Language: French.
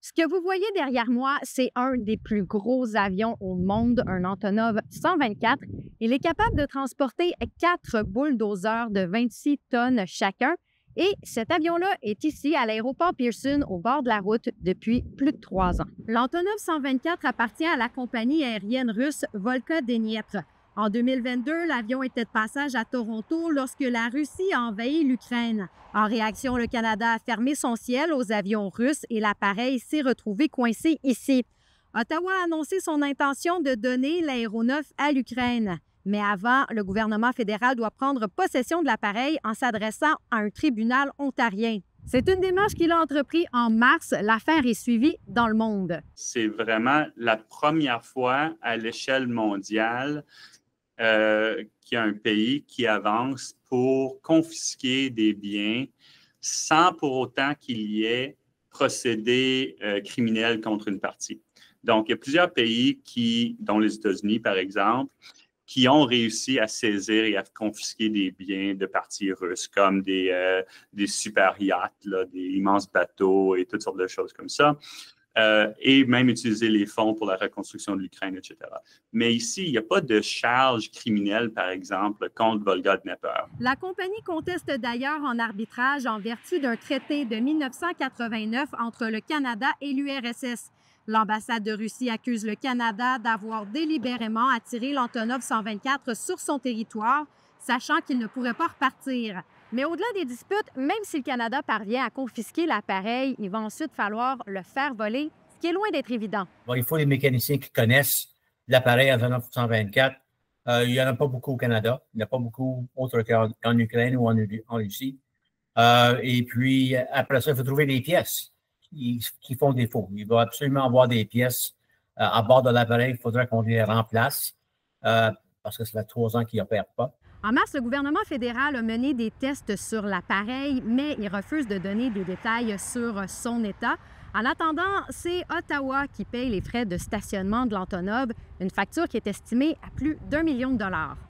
Ce que vous voyez derrière moi, c'est un des plus gros avions au monde, un Antonov 124. Il est capable de transporter 4 bulldozers de 26 tonnes chacun. Et cet avion-là est ici à l'aéroport Pearson, au bord de la route, depuis plus de 3 ans. L'Antonov 124 appartient à la compagnie aérienne russe Volga Deniepr. En 2022, l'avion était de passage à Toronto lorsque la Russie a envahi l'Ukraine. En réaction, le Canada a fermé son ciel aux avions russes et l'appareil s'est retrouvé coincé ici. Ottawa a annoncé son intention de donner l'aéronef à l'Ukraine. Mais avant, le gouvernement fédéral doit prendre possession de l'appareil en s'adressant à un tribunal ontarien. C'est une démarche qu'il a entreprise en mars. L'affaire est suivie dans le monde. C'est vraiment la première fois à l'échelle mondiale qu'il y a un pays qui avance pour confisquer des biens sans pour autant qu'il y ait procédé criminel contre une partie. Donc, il y a plusieurs pays dont les États-Unis, par exemple, qui ont réussi à saisir et à confisquer des biens de parties russes, comme des super yachts, là, des immenses bateaux et toutes sortes de choses comme ça. Et même utiliser les fonds pour la reconstruction de l'Ukraine, etc. Mais ici, il n'y a pas de charge criminelle, par exemple, contre Volga Dnepr. La compagnie conteste d'ailleurs en arbitrage en vertu d'un traité de 1989 entre le Canada et l'URSS. L'ambassade de Russie accuse le Canada d'avoir délibérément attiré l'Antonov 124 sur son territoire, sachant qu'il ne pourrait pas repartir. Mais au-delà des disputes, même si le Canada parvient à confisquer l'appareil, il va ensuite falloir le faire voler, ce qui est loin d'être évident. Bon, il faut des mécaniciens qui connaissent l'appareil Antonov 124. Il n'y en a pas beaucoup au Canada. Il n'y en a pas beaucoup autre qu'en Ukraine ou en Russie. Et puis, après ça, il faut trouver des pièces qui font défaut. Il va absolument avoir des pièces à bord de l'appareil. Il faudra qu'on les remplace parce que ça fait 3 ans qu'ils n'opèrent pas. En mars, le gouvernement fédéral a mené des tests sur l'appareil, mais il refuse de donner des détails sur son état. En attendant, c'est Ottawa qui paye les frais de stationnement de l'Antonov, une facture qui est estimée à plus d'1 million de dollars.